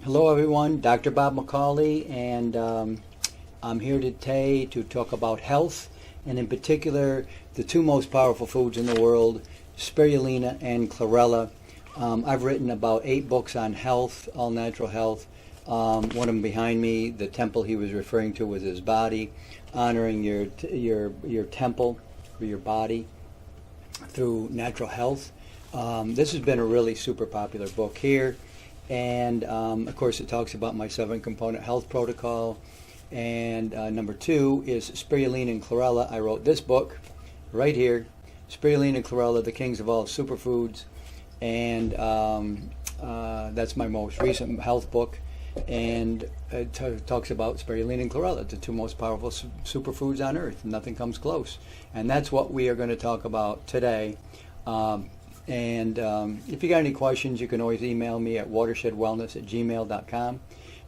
Hello everyone, Dr. Bob McCauley, and I'm here today to talk about health, and in particular the two most powerful foods in the world, Spirulina and Chlorella. I've written about 8 books on health, all natural health. One of them behind me, the temple he was referring to was his body, honoring your temple or your body through natural health. This has been a really super popular book here. And of course it talks about my 7-component health protocol. And number 2 is Spirulina and Chlorella. I wrote this book right here, Spirulina and Chlorella, the kings of all superfoods. And that's my most recent health book. And it talks about Spirulina and Chlorella, the 2 most powerful superfoods on earth. Nothing comes close. And that's what we are going to talk about today. If you got any questions, you can always email me at watershedwellness@gmail.com.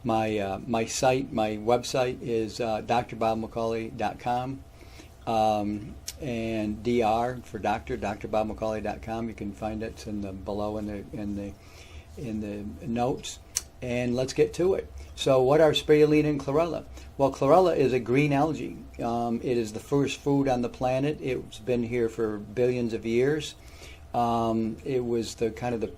My website is drbobmccauley.com, and DR for doctor, drbobmccauley.com. You can find it below in the notes. And let's get to it. So, what are Spirulina and Chlorella? Well, Chlorella is a green algae. It is the first food on the planet. It's been here for billions of years. It was the kind of the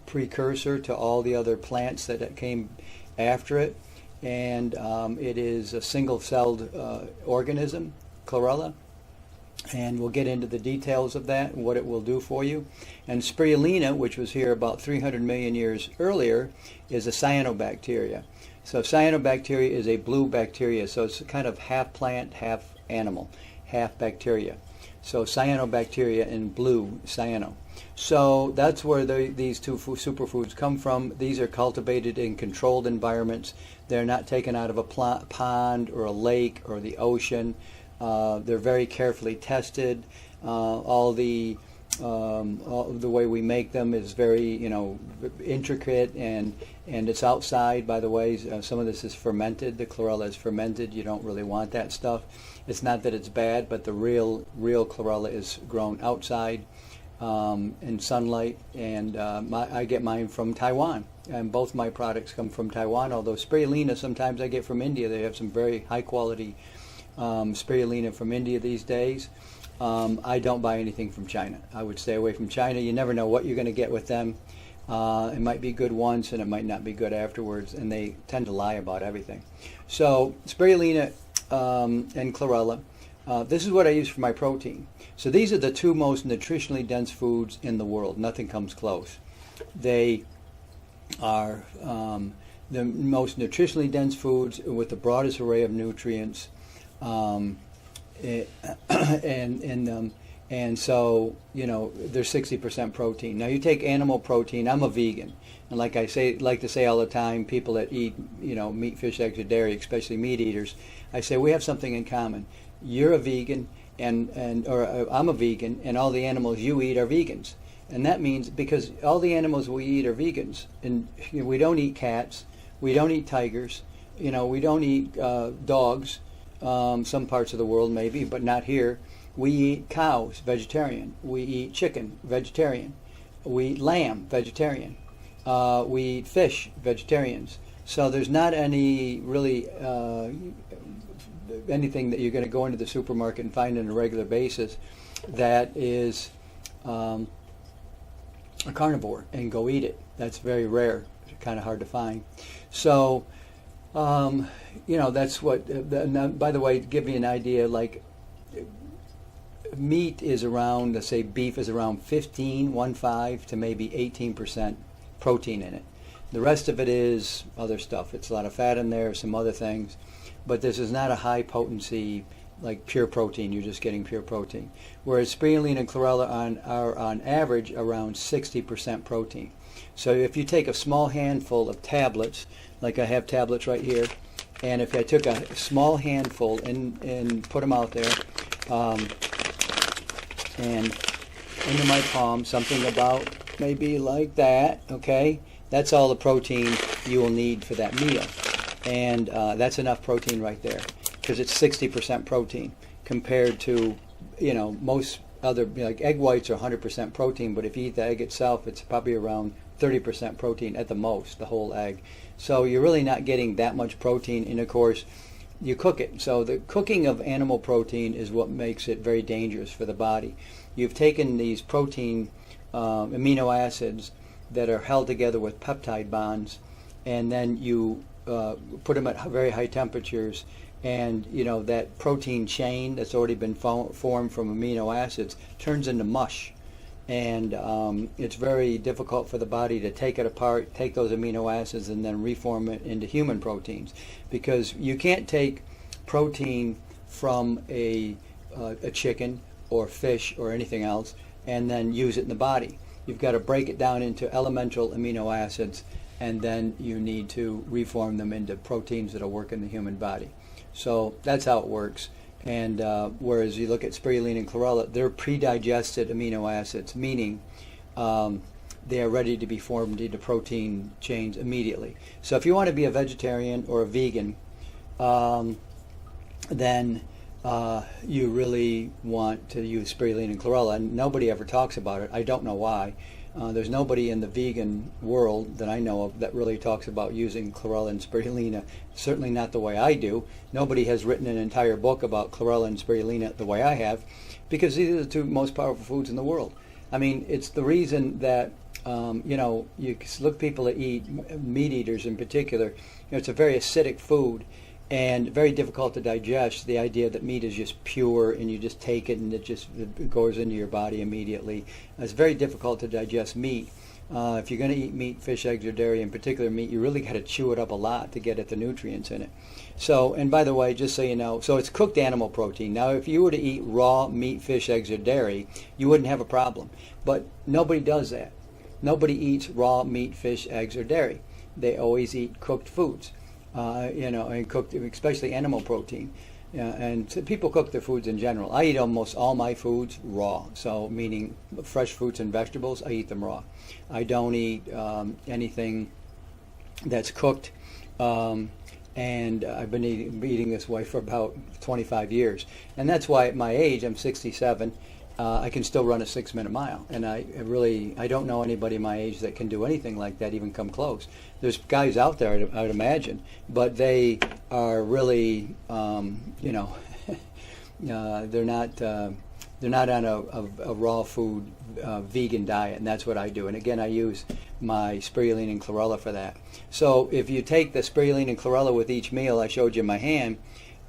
precursor to all the other plants that came after it, and it is a single-celled organism, Chlorella, and we'll get into the details of that and what it will do for you. And Spirulina, which was here about 300 million years earlier, is a cyanobacteria. So cyanobacteria is a blue bacteria, so it's kind of half plant, half animal, half bacteria. So cyanobacteria in blue, cyano. So that's where these 2 superfoods come from. These are cultivated in controlled environments. They're not taken out of a pond or a lake or the ocean. They're very carefully tested. All the way we make them is very, intricate, and it's outside, by the way. Some of this is fermented. The Chlorella is fermented. You don't really want that stuff. It's not that it's bad, but the real Chlorella is grown outside in sunlight, and I get mine from Taiwan, and both my products come from Taiwan, although Spirulina sometimes I get from India. They have some very high quality Spirulina from India these days. I don't buy anything from China. I would stay away from China. You never know what you're going to get with them. It might be good once and it might not be good afterwards, and they tend to lie about everything. So Spirulina and Chlorella, this is what I use for my protein. So these are the 2 most nutritionally dense foods in the world. Nothing comes close. They are the most nutritionally dense foods with the broadest array of nutrients. And so, they're 60% protein. Now you take animal protein. I'm a vegan, and like to say all the time, people that eat meat, fish, eggs, or dairy, especially meat eaters, I say we have something in common. You're a vegan, or I'm a vegan, and all the animals you eat are vegans. And that means because all the animals we eat are vegans, and we don't eat cats, we don't eat tigers, we don't eat dogs. Some parts of the world maybe, but not here. We eat cows, vegetarian. We eat chicken, vegetarian. We eat lamb, vegetarian. We eat fish, vegetarians. So there's not any really anything that you're going to go into the supermarket and find on a regular basis that is a carnivore and go eat it. That's very rare. It's kind of hard to find. So that's what, by the way, to give you an idea, like meat is around, let's say beef is around 15 to maybe 18% protein in it. The rest of it is other stuff. It's a lot of fat in there, some other things, but this is not a high potency, like pure protein. You're just getting pure protein. Whereas Spirulina and Chlorella are on average around 60% protein. So if you take a small handful of tablets, like I have tablets right here, and if I took a small handful and put them out there, and into my palm, something about maybe like that, okay? That's all the protein you will need for that meal. And that's enough protein right there, because it's 60% protein compared to, most other, like egg whites are 100% protein, but if you eat the egg itself, it's probably around 30% protein at the most, the whole egg. So you're really not getting that much protein, and of course, you cook it. So the cooking of animal protein is what makes it very dangerous for the body. You've taken these protein amino acids that are held together with peptide bonds, and then you put them at very high temperatures, and that protein chain that's already been formed from amino acids turns into mush, and it's very difficult for the body to take it apart, take those amino acids, and then reform it into human proteins, because you can't take protein from a chicken or fish or anything else and then use it in the body. You've got to break it down into elemental amino acids, and then you need to reform them into proteins that will work in the human body. So that's how it works. And whereas you look at spirulina and chlorella, they're pre-digested amino acids, meaning they are ready to be formed into protein chains immediately. So if you want to be a vegetarian or a vegan, then you really want to use spirulina and chlorella, and nobody ever talks about it. I don't know why. There's nobody in the vegan world that I know of that really talks about using chlorella and spirulina, certainly not the way I do. Nobody has written an entire book about chlorella and spirulina the way I have, because these are the two most powerful foods in the world. I mean, it's the reason that, you look people that eat, meat eaters in particular, it's a very acidic food, and very difficult to digest, the idea that meat is just pure and you just take it and it goes into your body immediately. It's very difficult to digest meat. If you're going to eat meat, fish, eggs, or dairy, in particular meat, you really got to chew it up a lot to get at the nutrients in it. So, and by the way, just so you know, so it's cooked animal protein. Now, if you were to eat raw meat, fish, eggs, or dairy, you wouldn't have a problem. But nobody does that. Nobody eats raw meat, fish, eggs, or dairy. They always eat cooked foods. And cooked, especially animal protein. And so people cook their foods in general. I eat almost all my foods raw, so meaning fresh fruits and vegetables, I eat them raw. I don't eat anything that's cooked, and I've been eating this way for about 25 years. And that's why at my age, I'm 67, I can still run a 6-minute mile, and I don't know anybody my age that can do anything like that, even come close. There's guys out there, I'd imagine, but they are really, they're not on a raw food vegan diet, and that's what I do. And again, I use my spirulina and chlorella for that. So if you take the spirulina and chlorella with each meal I showed you in my hand,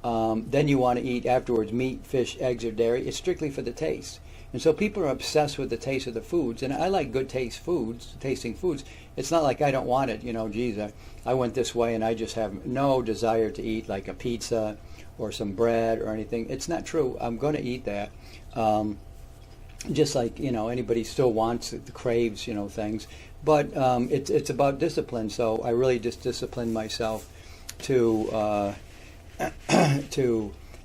then you want to eat afterwards meat, fish, eggs, or dairy. It's strictly for the taste. And so people are obsessed with the taste of the foods, and I like good tasting foods. It's not like I don't want it, geez, I went this way and I just have no desire to eat like a pizza or some bread or anything. It's not true. I'm going to eat that. Just like, anybody still wants, craves, things. But it's about discipline, so I really just discipline myself to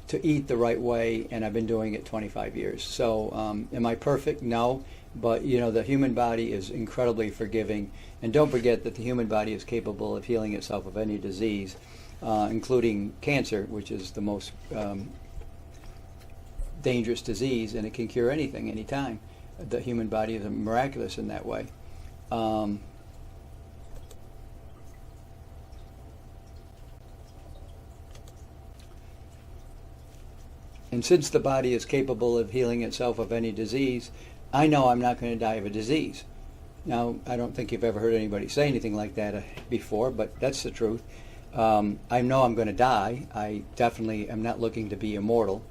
to eat the right way, and I've been doing it 25 years. So am I perfect? No. But, the human body is incredibly forgiving. And don't forget that the human body is capable of healing itself of any disease, including cancer, which is the most dangerous disease, and it can cure anything, anytime. The human body is miraculous in that way. And since the body is capable of healing itself of any disease, I know I'm not going to die of a disease. Now, I don't think you've ever heard anybody say anything like that before, but that's the truth. I know I'm going to die. I definitely am not looking to be immortal.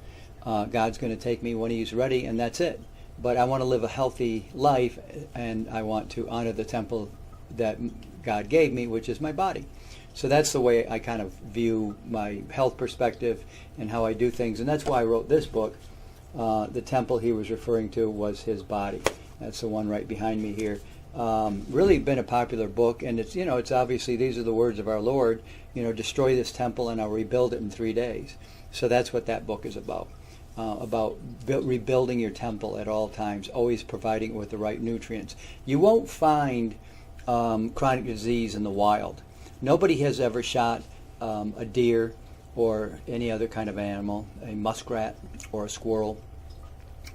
God's going to take me when He's ready, and that's it. But I want to live a healthy life, and I want to honor the temple that God gave me, which is my body. So that's the way I kind of view my health perspective and how I do things. And that's why I wrote this book. The temple he was referring to was his body. That's the one right behind me here. Really been a popular book, and it's obviously, these are the words of our Lord, destroy this temple and I'll rebuild it in 3 days. So that's what that book is about rebuilding your temple at all times, always providing it with the right nutrients. You won't find chronic disease in the wild. Nobody has ever shot a deer or any other kind of animal, a muskrat or a squirrel,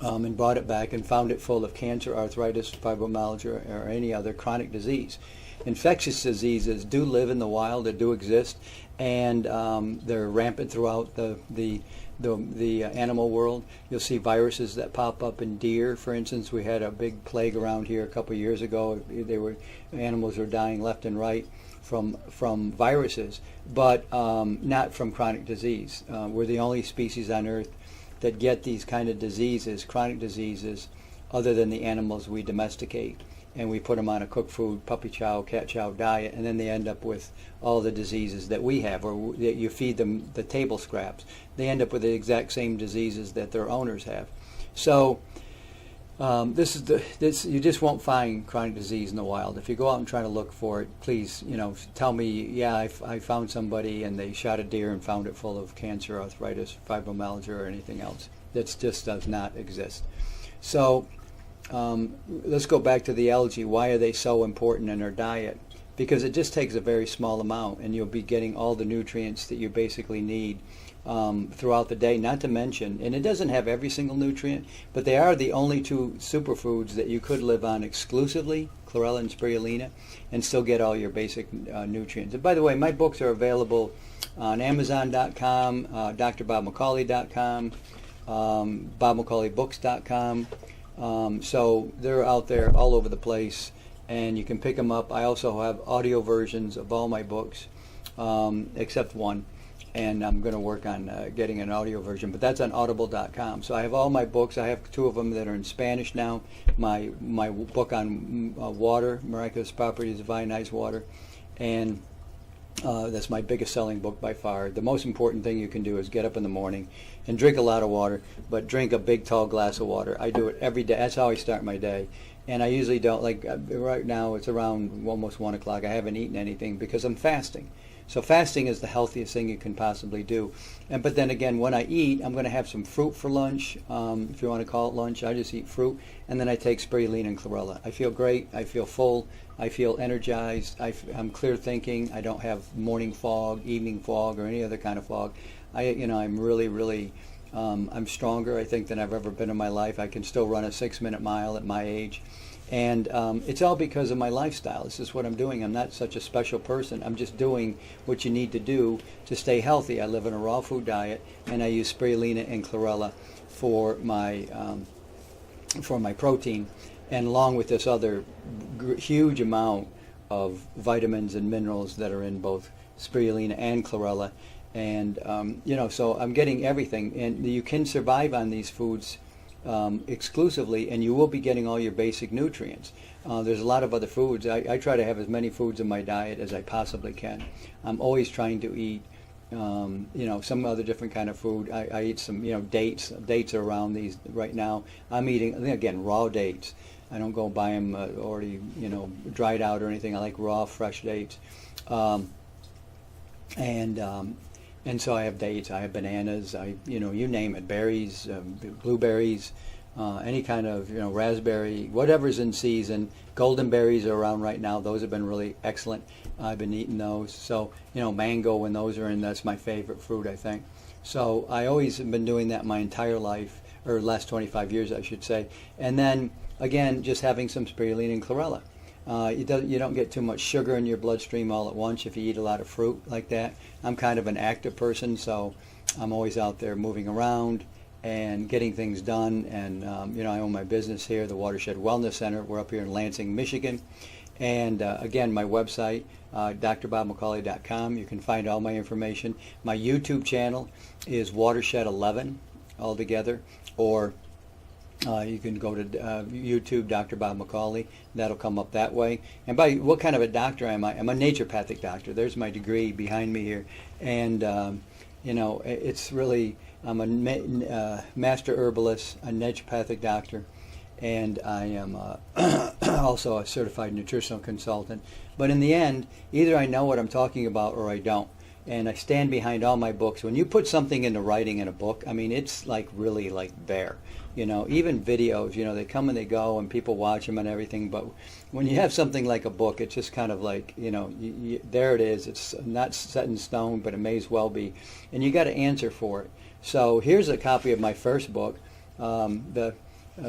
and brought it back and found it full of cancer, arthritis, fibromyalgia, or any other chronic disease. Infectious diseases do live in the wild, they do exist, and they're rampant throughout the animal world. You'll see viruses that pop up in deer, for instance. We had a big plague around here a couple of years ago. Animals were dying left and right from viruses, but not from chronic disease. We're the only species on Earth that get these kind of diseases, chronic diseases, other than the animals we domesticate. And we put them on a cooked food, puppy chow, cat chow diet, and then they end up with all the diseases that we have, or you feed them the table scraps. They end up with the exact same diseases that their owners have. So you just won't find chronic disease in the wild. If you go out and try to look for it, please, tell me, yeah, I found somebody and they shot a deer and found it full of cancer, arthritis, fibromyalgia, or anything else. That just does not exist. So let's go back to the algae. Why are they so important in our diet? Because it just takes a very small amount, and you'll be getting all the nutrients that you basically need throughout the day, not to mention, and it doesn't have every single nutrient, but they are the only two superfoods that you could live on exclusively, Chlorella and Spirulina, and still get all your basic nutrients. And by the way, my books are available on Amazon.com, drbobmccauley.com, bobmccauley.books.com. So they're out there all over the place, and you can pick them up. I also have audio versions of all my books, except one, and I'm going to work on getting an audio version, but that's on audible.com. So I have all my books. I have 2 of them that are in Spanish now. My book on water, Miraculous Properties of Ionized Water, and that's my biggest selling book by far. The most important thing you can do is get up in the morning and drink a lot of water, but drink a big tall glass of water. I do it every day. That's how I start my day. And I usually don't, like right now it's around almost 1 o'clock. I haven't eaten anything because I'm fasting. So fasting is the healthiest thing you can possibly do. But then again, when I eat, I'm going to have some fruit for lunch. If you want to call it lunch, I just eat fruit. And then I take Spirulina and Chlorella. I feel great. I feel full. I feel energized. I'm clear thinking. I don't have morning fog, evening fog, or any other kind of fog. I'm really, I'm stronger, I think, than I've ever been in my life. I can still run a 6-minute mile at my age. And it's all because of my lifestyle. This is what I'm doing. I'm not such a special person. I'm just doing what you need to do to stay healthy. I live on a raw food diet, and I use Spirulina and Chlorella for my protein, and along with this other huge amount of vitamins and minerals that are in both Spirulina and Chlorella. And so I'm getting everything, and you can survive on these foods exclusively, and you will be getting all your basic nutrients. There's a lot of other foods. I try to have as many foods in my diet as I possibly can. I'm always trying to eat some other different kind of food. I eat some dates. Dates are around these right now. I'm eating, again, raw dates. I don't go buy them already dried out or anything. I like raw, fresh dates. And so I have dates, I have bananas, you name it, berries, blueberries, any kind of, raspberry, whatever's in season. Golden berries are around right now. Those have been really excellent. I've been eating those. So, mango, when those are in, that's my favorite fruit, I think. So I always have been doing that my entire life, or last 25 years, I should say. And then, again, just having some Spirulina and Chlorella. You don't get too much sugar in your bloodstream all at once if you eat a lot of fruit like that. I'm kind of an active person, so I'm always out there moving around and getting things done. And I own my business here, the Watershed Wellness Center. We're up here in Lansing, Michigan. And again, my website, drbobmccauley.com. You can find all my information. My YouTube channel is Watershed 11 altogether, or you can go to YouTube, Dr. Bob McCauley. That'll come up that way. And by what kind of a doctor am I? I'm a naturopathic doctor. There's my degree behind me here. And, it's really, I'm a master herbalist, a naturopathic doctor, and I am also a certified nutritional consultant. But in the end, either I know what I'm talking about or I don't. And I stand behind all my books. When you put something into writing in a book, I mean, it's like really like there. Even videos, they come and they go and people watch them and everything. But when you have something like a book, it's just kind of like, there it is. It's not set in stone, but it may as well be. And you got to answer for it. So here's a copy of my first book.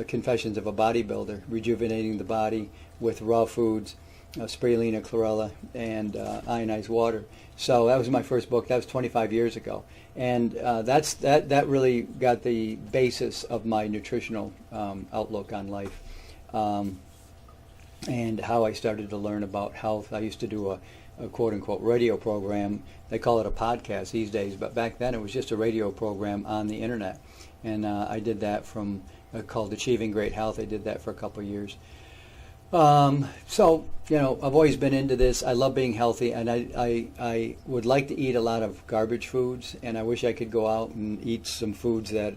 Confessions of a Bodybuilder, rejuvenating the body with raw foods, spirulina, chlorella, and ionized water. So that was my first book. That was 25 years ago, and that really got the basis of my nutritional outlook on life, and how I started to learn about health. I used to do a quote-unquote radio program. They call it a podcast these days, but back then it was just a radio program on the internet, and I did that from called Achieving Great Health. I did that for a couple of years. So, I've always been into this. I love being healthy, and I would like to eat a lot of garbage foods, and I wish I could go out and eat some foods that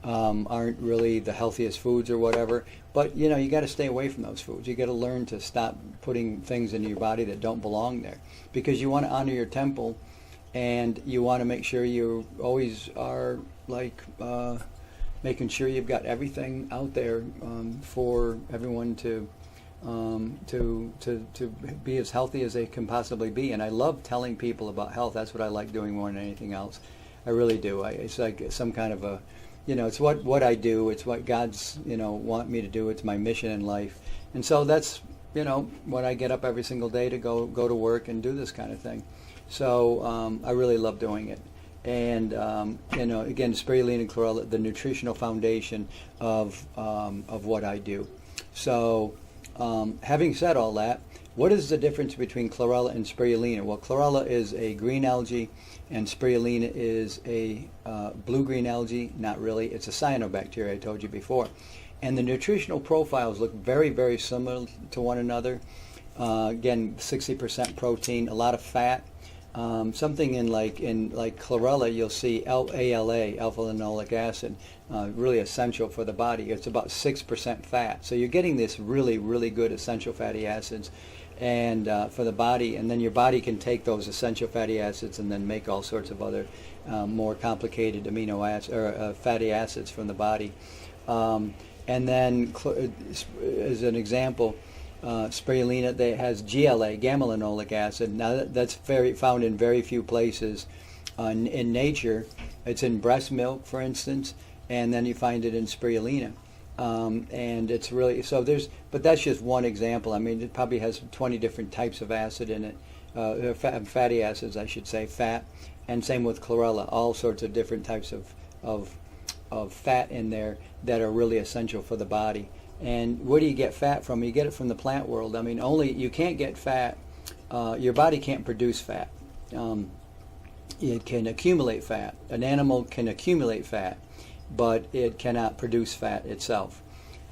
aren't really the healthiest foods or whatever. But, you got to stay away from those foods. You got to learn to stop putting things into your body that don't belong there, because you want to honor your temple, and you want to make sure you always are making sure you've got everything out there for everyone to be as healthy as they can possibly be. And I love telling people about health. That's what I like doing more than anything else. I really do. It's like some kind of a, it's what I do. It's what God's, want me to do. It's my mission in life. And so that's, when I get up every single day to go to work and do this kind of thing. So I really love doing it. And again, spirulina and chlorella, the nutritional foundation of what I do. So, having said all that, what is the difference between chlorella and spirulina? Well, chlorella is a green algae, and spirulina is a blue-green algae. Not really; it's a cyanobacteria. I told you before, and the nutritional profiles look very, very similar to one another. Again, 60% protein, a lot of fat. Something in chlorella, you'll see ALA, alpha-linoleic acid, really essential for the body. It's about 6% fat. So you're getting this really, really good essential fatty acids and for the body. And then your body can take those essential fatty acids and then make all sorts of other more complicated amino acids or fatty acids from the body. And then, as an example, spirulina that has GLA, gamma-linoleic acid. Now that's found in very few places in nature. It's in breast milk, for instance, and then you find it in spirulina. And it's really but that's just one example. I mean, it probably has 20 different types of acid in it, fatty acids, I should say, fat, and same with chlorella. All sorts of different types of fat in there that are really essential for the body. And where do you get fat from? You get it from the plant world. I mean, you can't get fat. Your body can't produce fat. It can accumulate fat. An animal can accumulate fat, but it cannot produce fat itself.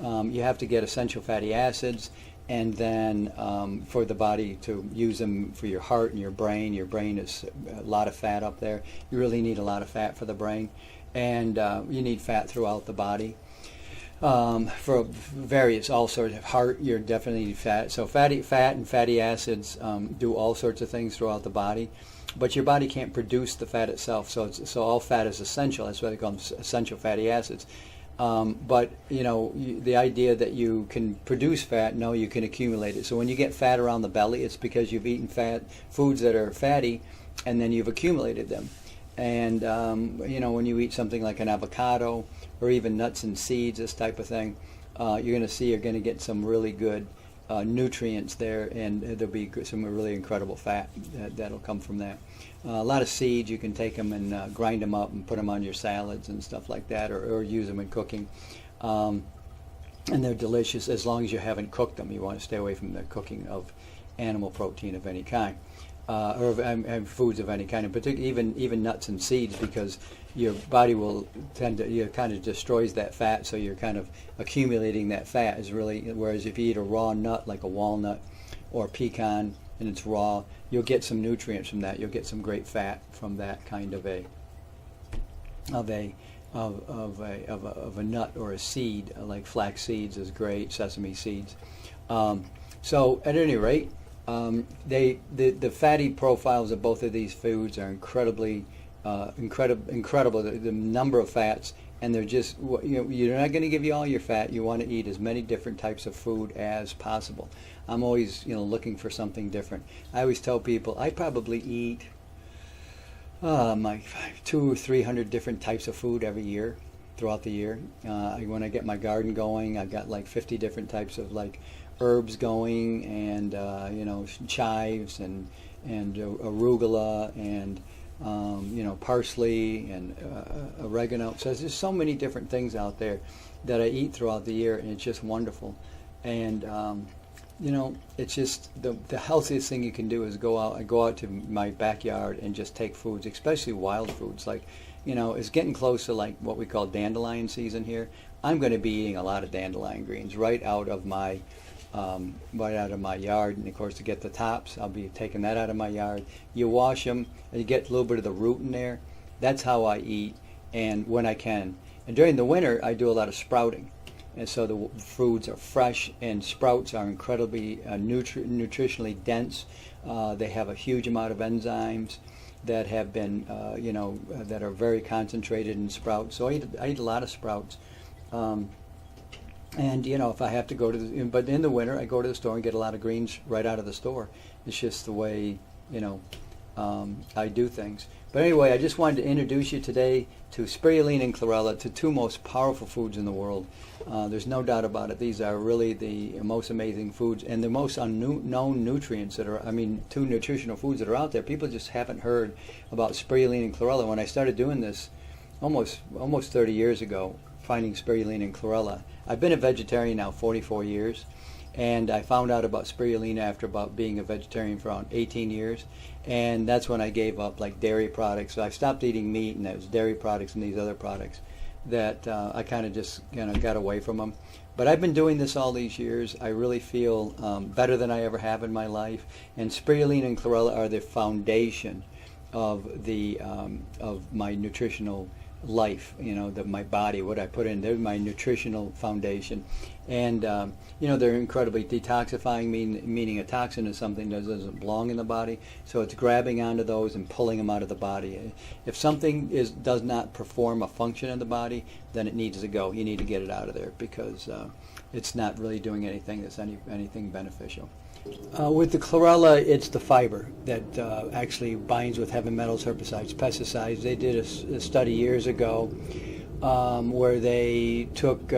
You have to get essential fatty acids, and then for the body to use them for your heart and your brain. Your brain is a lot of fat up there. You really need a lot of fat for the brain, and you need fat throughout the body. For all sorts of heart, you're definitely need fat. So fat and fatty acids do all sorts of things throughout the body, but your body can't produce the fat itself. So all fat is essential. That's why they call them essential fatty acids. But the idea that you can produce fat, no, you can accumulate it. So when you get fat around the belly, it's because you've eaten foods that are fatty, and then you've accumulated them. And when you eat something like an avocado or even nuts and seeds, this type of thing, you're going to get some really good nutrients there, and there'll be some really incredible fat that'll come from that. A lot of seeds, you can take them and grind them up and put them on your salads and stuff like that, or use them in cooking. And they're delicious as long as you haven't cooked them. You want to stay away from the cooking of animal protein of any kind. Or foods of any kind, in particular, even nuts and seeds, because your body will tend to kind of destroys that fat, so you're kind of accumulating that fat. Whereas if you eat a raw nut like a walnut or pecan and it's raw, you'll get some nutrients from that. You'll get some great fat from that kind of a nut or a seed, like flax seeds is great, sesame seeds. So at any rate, the fatty profiles of both of these foods are incredibly incredible. The number of fats, and they're just, you're not going to give you all your fat. You want to eat as many different types of food as possible. I'm always looking for something different. I always tell people I probably eat like 200 or 300 different types of food every year. throughout the year. When I get my garden going, I've got like 50 different types of like herbs going, and chives and arugula and parsley and oregano. So there's so many different things out there that I eat throughout the year, and it's just wonderful. And it's just the healthiest thing you can do is go out. I go out to my backyard and just take foods, especially wild foods. Like, it's getting close to like what we call dandelion season here. I'm going to be eating a lot of dandelion greens right out of my yard. And of course, to get the tops, I'll be taking that out of my yard. You wash them, and you get a little bit of the root in there. That's how I eat, and when I can. And during the winter, I do a lot of sprouting. And so the foods are fresh, and sprouts are incredibly nutritionally dense. They have a huge amount of enzymes that have been, that are very concentrated in sprouts. So I eat a lot of sprouts. And if I have to go to but in the winter, I go to the store and get a lot of greens right out of the store. It's just the way, I do things. But anyway, I just wanted to introduce you today to spirulina and chlorella, to two most powerful foods in the world. There's no doubt about it. These are really the most amazing foods and the most unknown nutrients two nutritional foods that are out there. People just haven't heard about spirulina and chlorella. When I started doing this almost 30 years ago, finding spirulina and chlorella, I've been a vegetarian now 44 years. And I found out about spirulina after about being a vegetarian for around 18 years. And that's when I gave up like dairy products. So I stopped eating meat, and it was dairy products and these other products that I kind of just got away from them. But I've been doing this all these years. I really feel better than I ever have in my life. And spirulina and chlorella are the foundation of of my nutritional life, my body, what I put in. They're my nutritional foundation. And, they're incredibly detoxifying, meaning a toxin is something that doesn't belong in the body. So it's grabbing onto those and pulling them out of the body. If something does not perform a function in the body, then it needs to go. You need to get it out of there because it's not really doing anything that's anything beneficial. With the chlorella, it's the fiber that actually binds with heavy metals, herbicides, pesticides. They did a study years ago where they took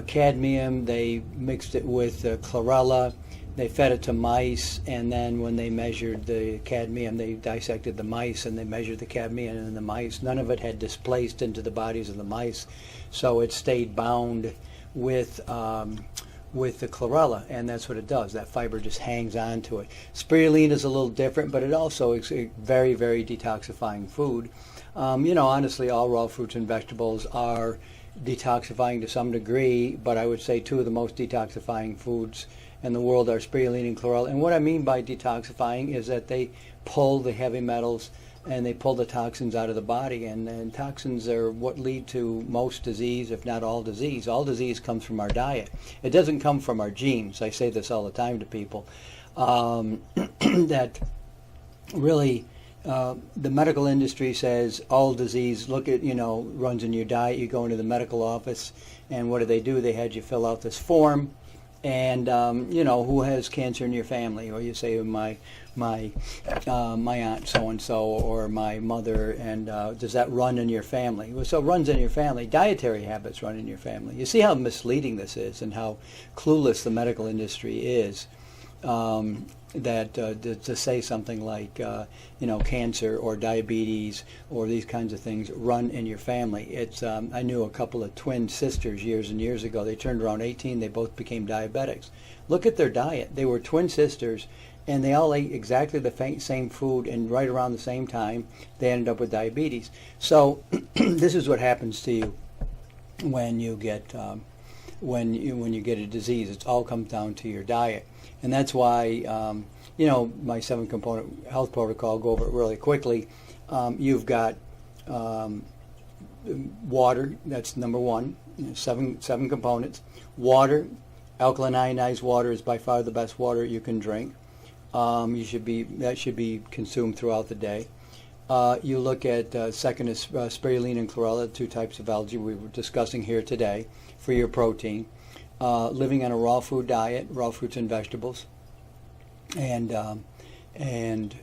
cadmium, they mixed it with chlorella, they fed it to mice, and then when they measured the cadmium, they dissected the mice and they measured the cadmium in the mice. None of it had displaced into the bodies of the mice, so it stayed bound with the chlorella, and that's what it does. That fiber just hangs on to it. Spirulina is a little different, but it also is a very, very detoxifying food. Honestly, all raw fruits and vegetables are detoxifying to some degree, but I would say two of the most detoxifying foods in the world are spirulina and chlorella. And what I mean by detoxifying is that they pull the heavy metals and they pull the toxins out of the body, and toxins are what lead to most disease, if not all disease. All disease comes from our diet. It doesn't come from our genes. I say this all the time to people, that really the medical industry says all disease, runs in your diet. You go into the medical office, and what do? They had you fill out this form, and who has cancer in your family, or you say my aunt so and so, or my mother, and does that run in your family? Well, so it runs in your family. Dietary habits run in your family. You see how misleading this is, and how clueless the medical industry is. To say something like cancer or diabetes or these kinds of things run in your family. It's I knew a couple of twin sisters years and years ago. They turned around 18. They both became diabetics. Look at their diet. They were twin sisters, and they all ate exactly the same food, and right around the same time they ended up with diabetes. So this is what happens to you when you get when you get a disease. It all comes down to your diet. And that's why, my 7-component health protocol, I'll go over it really quickly. You've got water, that's number one, seven components. Water, alkaline ionized water is by far the best water you can drink. That should be consumed throughout the day. You look at, second is spirulina and chlorella, two types of algae we were discussing here today for your protein. Living on a raw food diet, raw fruits and vegetables, and that's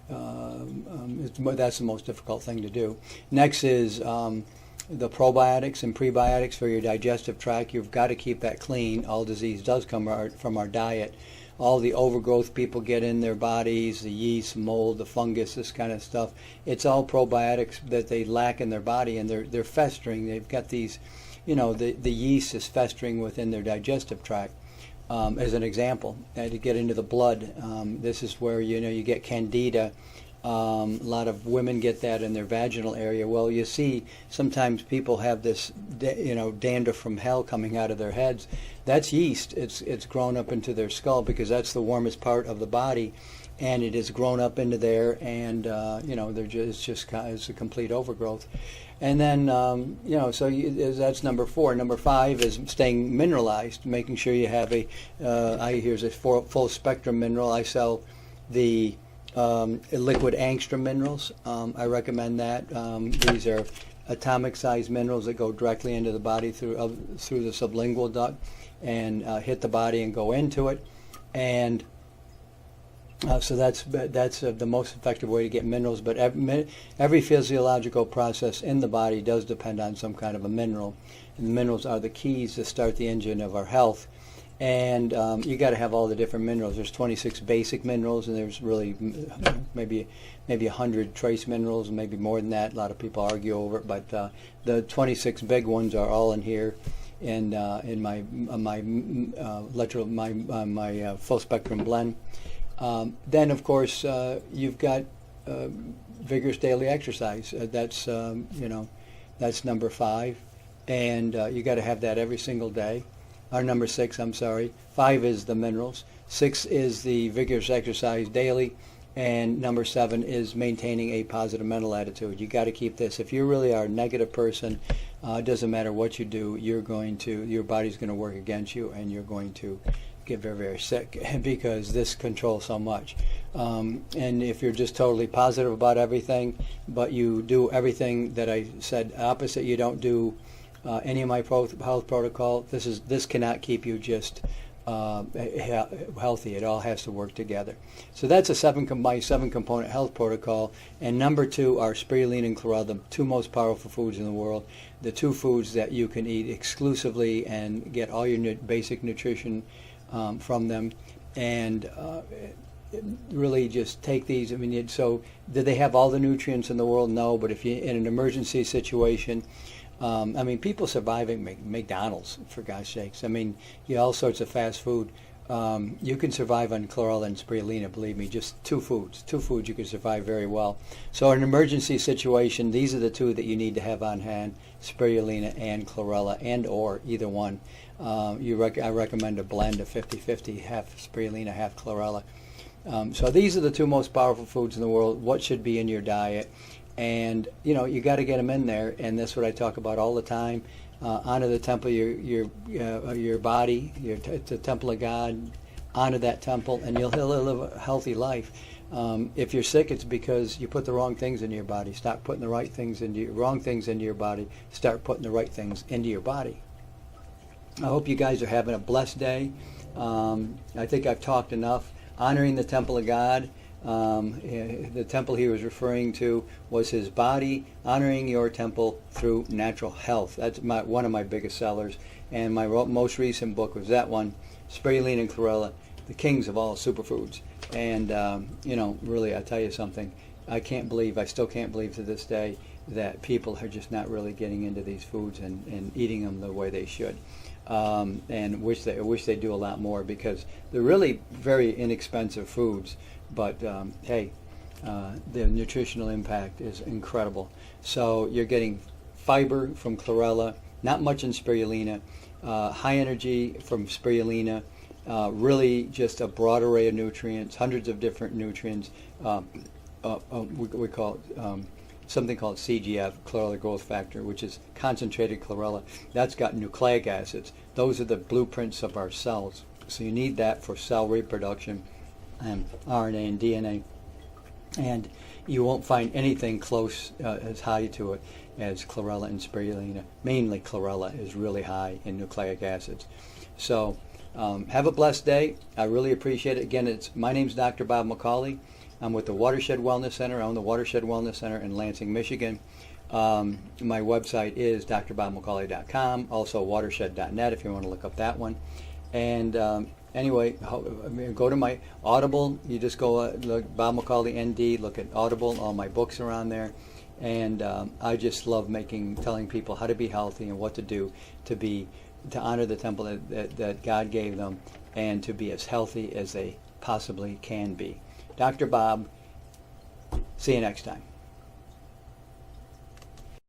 the most difficult thing to do. Next is the probiotics and prebiotics for your digestive tract. You've got to keep that clean. All disease does come from our diet. All the overgrowth people get in their bodies, the yeast, mold, the fungus, this kind of stuff, it's all probiotics that they lack in their body, and they're festering. They've got these, the yeast is festering within their digestive tract. As an example, to get into the blood, this is where you get candida. A lot of women get that in their vaginal area. Well, you see, sometimes people have this, dandruff from hell coming out of their heads. That's yeast. It's grown up into their skull because that's the warmest part of the body, and it has grown up into there, and it's a complete overgrowth. And then that's number 4. Number 5 is staying mineralized, making sure you have here's a full spectrum mineral. I sell the liquid angstrom minerals. I recommend that. These are atomic sized minerals that go directly into the body through the sublingual duct and hit the body and go into it. And so that's the most effective way to get minerals. But every physiological process in the body does depend on some kind of a mineral. And the minerals are the keys to start the engine of our health. And you got to have all the different minerals. There's 26 basic minerals, and there's really maybe 100 trace minerals, and maybe more than that. A lot of people argue over it, but the 26 big ones are all in here, in my full spectrum blend. Then, of course, you've got vigorous daily exercise. That's number 5, and you got to have that every single day. Or number 6, I'm sorry. 5 is the minerals. 6 is the vigorous exercise daily. And number 7 is maintaining a positive mental attitude. You got to keep this. If you really are a negative person, it doesn't matter what you do, your body's going to work against you, and you're going to get very, very sick because this controls so much. And if you're just totally positive about everything, but you do everything that I said opposite, you don't do any of my health protocol, this cannot keep you just healthy. It all has to work together. So that's my 7-component health protocol. And number 2 are spirulina and chlorella, the 2 most powerful foods in the world. The 2 foods that you can eat exclusively and get all your basic nutrition from them. And really just take these. I mean, so do they have all the nutrients in the world? No, but if you're in an emergency situation, people surviving McDonald's, for God's sakes. All sorts of fast food. You can survive on chlorella and spirulina, believe me, just 2 foods. 2 foods you can survive very well. So in an emergency situation, these are the 2 that you need to have on hand, spirulina and chlorella, and or either one. I recommend a blend of 50-50, half spirulina, half chlorella. So these are the 2 most powerful foods in the world. What should be in your diet? And you got to get them in there, and that's what I talk about all the time. Honor the temple, your body, the temple of God. Honor that temple, and you'll live a healthy life. If you're sick, it's because you put the wrong things into your body. Stop putting the wrong things into your body. Start putting the right things into your body. I hope you guys are having a blessed day. I think I've talked enough. Honoring the temple of God. The temple he was referring to was his body. Honoring your temple through natural health. That's one of my biggest sellers. And my most recent book was that one, Spirulina and Chlorella, the kings of all superfoods. And, really, I tell you something. I still can't believe to this day that people are just not really getting into these foods and eating them the way they should. And wish they do a lot more, because they're really very inexpensive foods. But the nutritional impact is incredible. So you're getting fiber from chlorella, not much in spirulina, high energy from spirulina, really just a broad array of nutrients, hundreds of different nutrients. We call it something called CGF, chlorella growth factor, which is concentrated chlorella. That's got nucleic acids. Those are the blueprints of our cells. So you need that for cell reproduction, and RNA and DNA. And you won't find anything close as high to it as chlorella and spirulina. Mainly chlorella is really high in nucleic acids. So have a blessed day. I really appreciate it. Again, my name's Dr. Bob McCauley. I'm with the Watershed Wellness Center. I own the Watershed Wellness Center in Lansing, Michigan. My website is drbobmccauley.com, also watershed.net if you want to look up that one. And anyway, go to my Audible. You just go look Bob McCauley ND. Look at Audible. All my books are on there, and I just love telling people how to be healthy and what to do to honor the temple that God gave them, and to be as healthy as they possibly can be. Dr. Bob. See you next time.